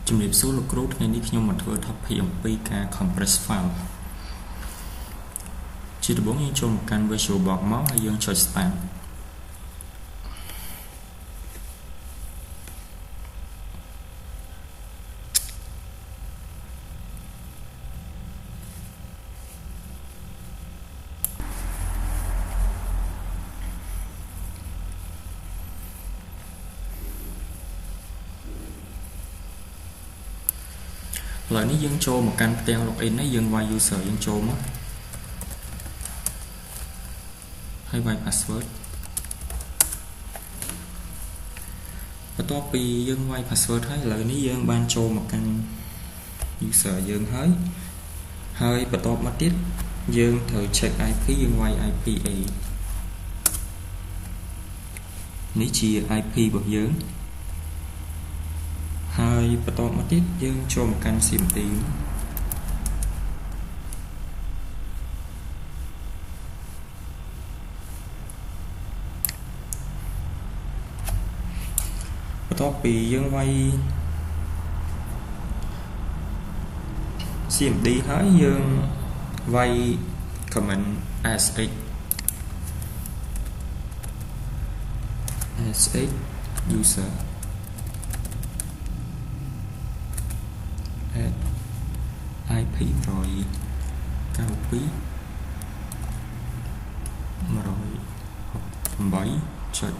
ជំរាបសួរលោកគ្រូថ្ងៃនេះខ្ញុំមកធ្វើ topic អំពីការ compress file ជាដំបូងយើងចូលមកកាន់ VisualBox មកហើយយើងចុច start ឥឡូវនេះយើងចូលមកកាន់ផ្ទាំង login នេះយើងវាយ user យើងចូលមកហើយវាយ password បន្ទាប់ពីយើងវាយ password ហើយឥឡូវនេះយើងបានចូលមកកាន់ user យើងហើយបន្ទាប់មកទៀតយើងត្រូវ check IP យើងវាយ IP A នេះជា IP របស់យើងហើយបន្ទាប់មកទៀតយើងចូលមកកាន់ CMD បន្ទាប់ពីយើងវាយ CMD ហើយយើងវាយ command sh user IP 192.168 ចុច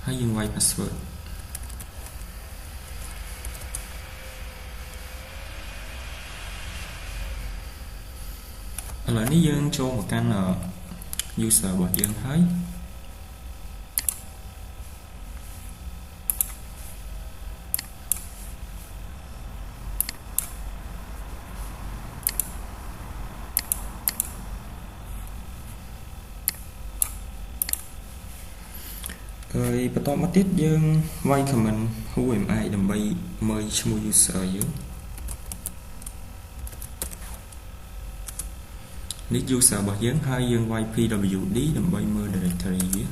ហើយយើងវាយ password ឥឡូវនេះយើងចូលមកកាន់ user របស់យើងហើយបន្ទាប់មកទៀតយើងវាយ command whoami ដើម្បីមើលឈ្មោះ user យើងនេះ user របស់យើងហើយយើងវាយ pwd ដើម្បីមើល directory វា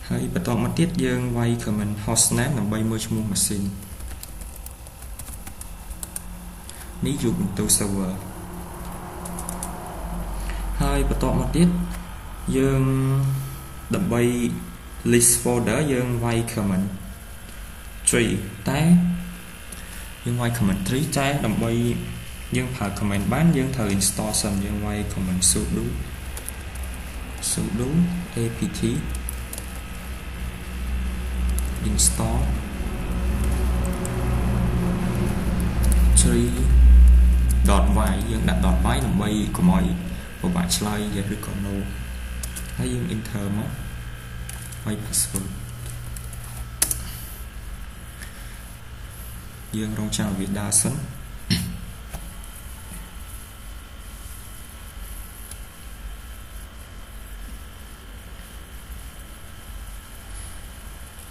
ហើយបន្ទាប់មកទៀតយើងវាយ command hostname ដើម្បីមើលឈ្មោះ machine នេះ Ubuntu server ហើយបន្ទាប់មកទៀតយើងដើម្បី list folder យើងវាយ command 3តែយើងវាយ command 3តែដើម្បីយើងប្រើ command បានយើងត្រូវ install សិនយើងវាយ command sudo apt install 3.y យើងដាក់ .y ដើម្បីកុំឲ្យពិបាកឆ្លើយឬក៏ no ហើយយើង enter មកវាយ password យើងរងចាំវាដើរសិន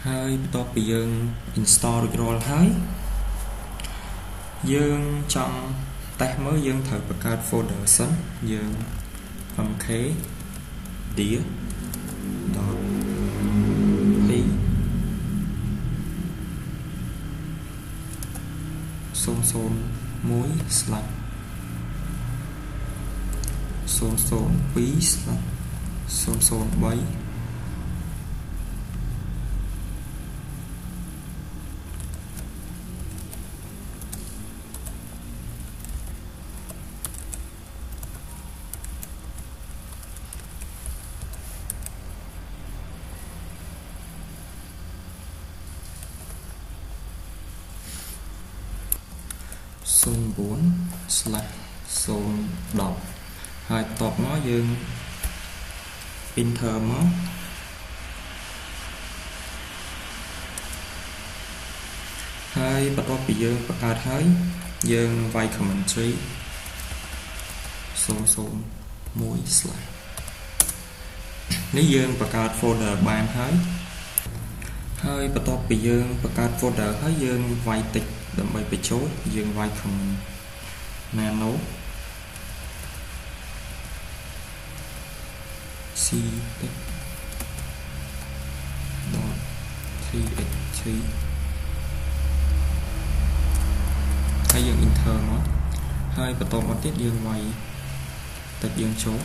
ហើយបន្ទាប់ពីយើង install រួចរាល់ហើយយើងចង់តេស្តមើលយើងត្រូវបង្កើត folder សិនយើង mk dir p 001/002/003ហើយបន្ទាប់មកយើង enter មកហើយបន្ទាប់ពីយើងបង្កើតហើយយើងវាយ command 3 001/ នេះយើងបង្កើត folder បានហើយបន្ទាប់ពីយើងបង្កើត folder ហើយយើងវាយតិចដើម្បីបញ្ចូលយើងវាយ command nano c tick dot txt ហើយយើង enter មកហើយបន្តមកទៀតយើងវាយតិចយើងចូល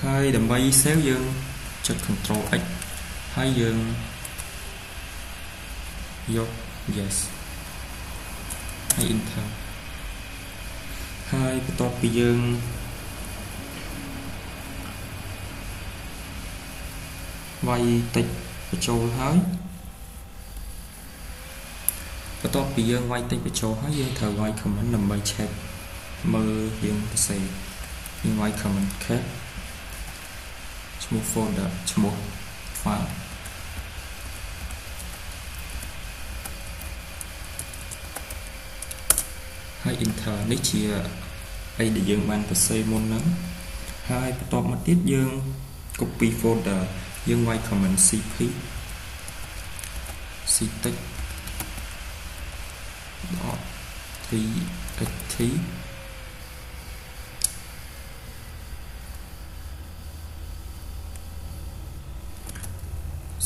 ហើយដើម្បី save យើងចុច Ctrl X ហើយយើងយក yes ហើយ enter ហើយបន្ទាប់ពីយើងវាយតិចបញ្ចូលហើយបន្ទាប់ពីយើងវាយតិចបញ្ចូលហើយយើងត្រូវវាយ comment ដើម្បី check មើលយើងសរសេរយើងវាយ comment cap ឈ្មោះ folder ឈ្មោះ file ហើយ enter នេះជាអីដែលយើងបានសរសេរមុនហ្នឹងហើយបន្ទាប់មកទៀតយើង copy folder យើងវាយ comment cp ctext txt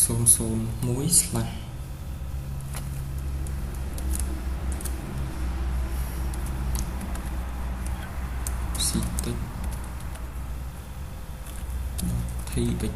001/ ctext txt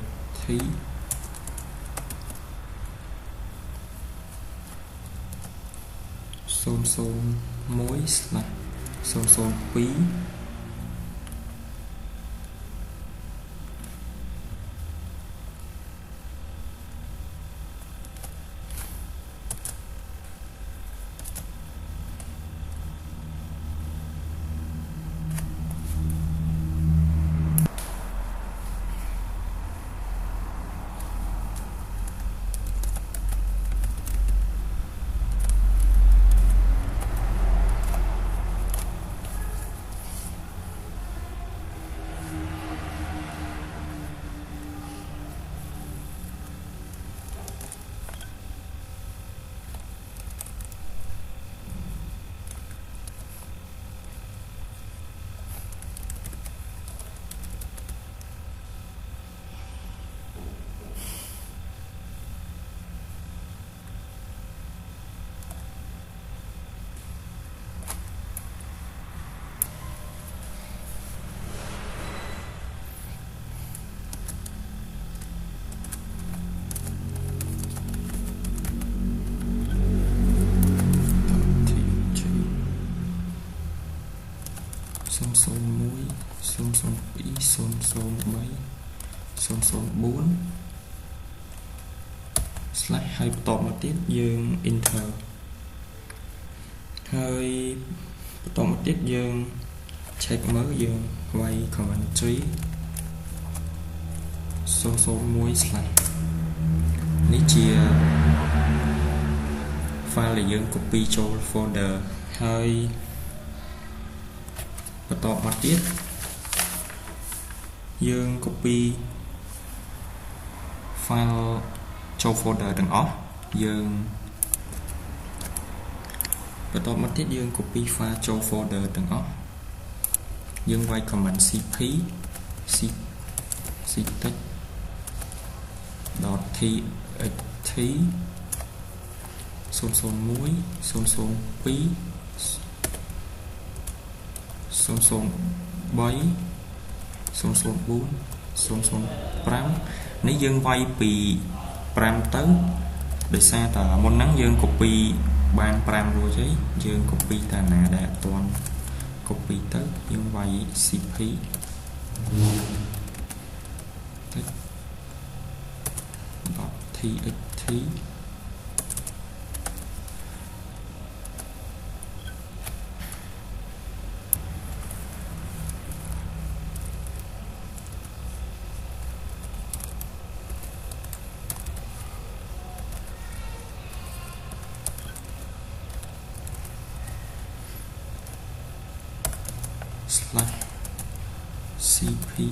001/002ហើយបន្តមកទៀតយើង enter ហើយបន្តមកទៀតយើង check មើលយើងវាយ command 3 001/ នេះជា file ដែលយើង copy ចូល folder ហើយបន្តមកទៀតយើង copy file ចូល folder ទាំងអស់យើងបន្តមកទៀតយើង copy file ចូល folder ទាំងអស់យើងវាយ command cp ctext .txt 001 002 003 004 005នេះយើងវាយពី5ទៅដោយសារតែមុនហ្នឹងយើង copy បាន5រួចហើយយើង copy តាណាដែលអត់ទាន់ copy ទៅយើងវាយ cp .txt slash cp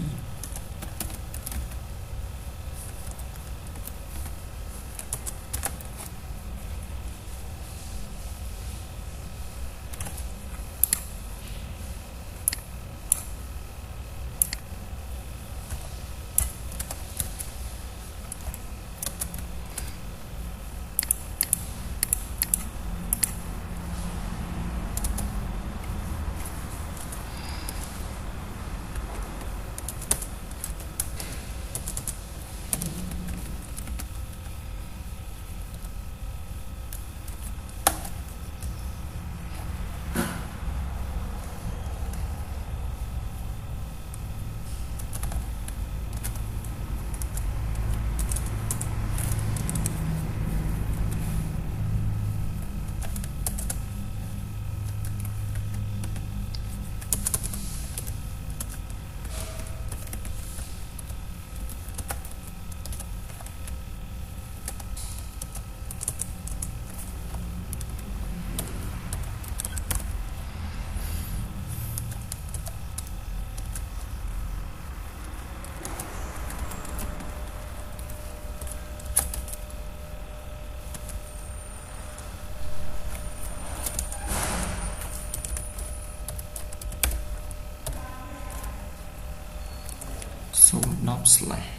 số 10 slash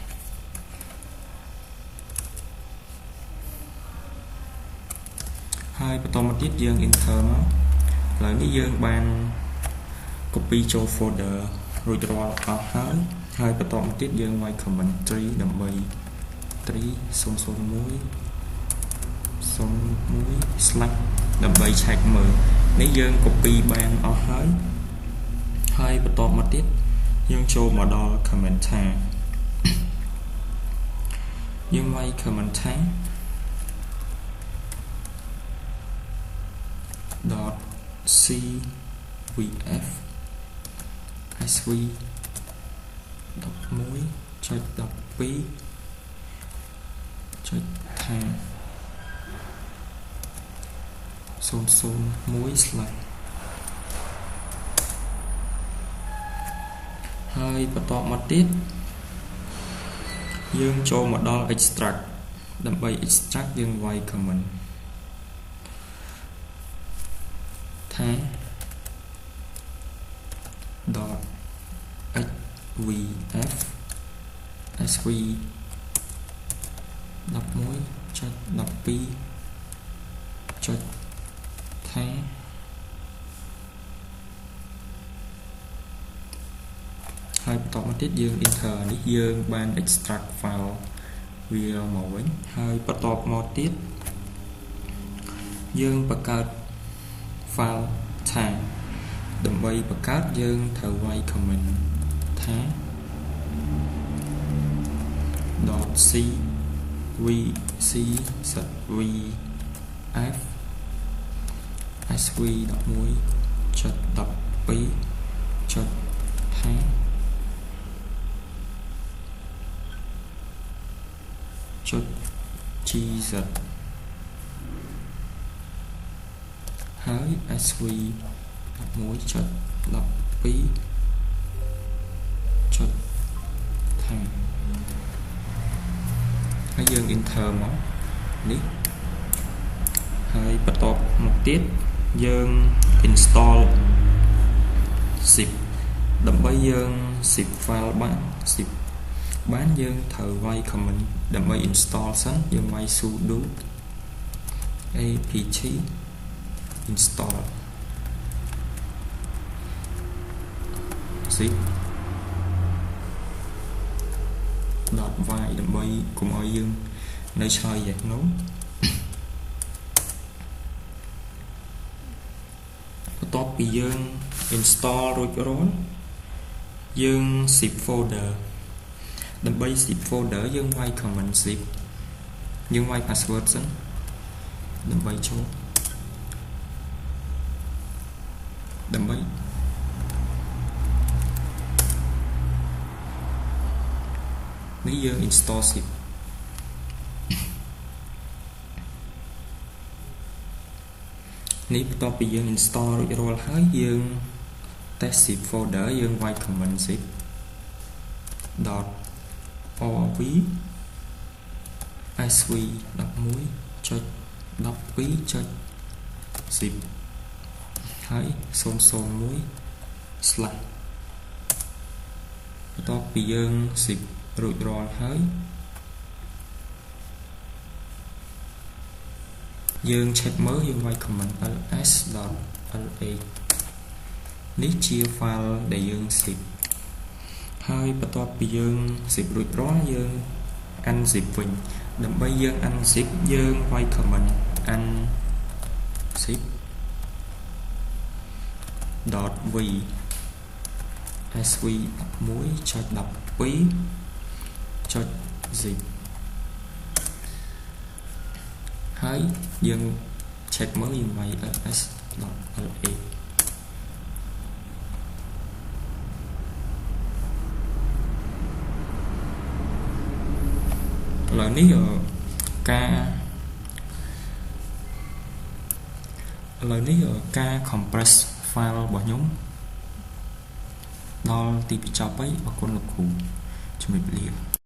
ហើយបន្តមកទៀតយើង enter មកឥឡូវនេះយើងបាន copy ចូល folder រួចរាល់អស់ហើយបន្តមកទៀតយើងវាយ comment 3 ដើម្បី3.0.1.0.1 slash ដើម្បី check មើលនេះយើង copy បានអស់ហើយបន្តមកទៀតយើងចូលមកដល់ comment tag យើងវាយ comment tag .cvf sv 11.12.tag 0.01 slash ហើយបន្តមកទៀតយើងចូលមកដល់ extract ដើម្បី extract យើងវាយ comment ថា .hvf sv 11.12.tag ហើយបន្តមកទៀតយើង enter នេះយើងបាន extract file វាមកវិញហើយបន្តមកទៀតយើងបង្កើត file ថាដើម្បីបង្កើតយើងត្រូវវាយ comment ថា .cvf sv 11.12.tag .gz ហើយ sv 11.12.tag ហើយយើង enter មកនេះហើយបន្តមកទៀតយើង install zip ដើម្បីយើង zip file បានយើងត្រូវវាយ comment ដើម្បី install សិនយើងវាយ sudo apt install zip .y ដើម្បីកុំឲ្យយើងនៅឆ្លើយយ៉ាងនោះបន្ទាប់ពីយើង install រួចរាល់យើង zip folder ដើម្បី zip folder យើងវាយ comment zip យើងវាយ password សិនដើម្បីចូលដើម្បីនេះយើង install zip នេះបន្ទាប់ពីយើង install រួចរាល់ហើយយើង test zip folder យើងវាយ comment zip .org sv 11.12.zip ហើយ 001/ បន្ទាប់ពីយើង zip រួចរាល់ហើយយើង check មើលយើងវាយ comment ls.la នេះជា file ដែលយើង zip ហើយបន្ទាប់ពីយើង zip រួចរាល់យើង unzip វិញដើម្បីយើង unzip យើងវាយ comment unzip .v sv 11.12.zip ហើយយើង check មើលយើងវាយ ls.la ឥឡូវនេះការ compress file របស់ខ្ញុំដល់ទីបញ្ចប់ហើយអរគុណលោកគ្រូជំរាបលា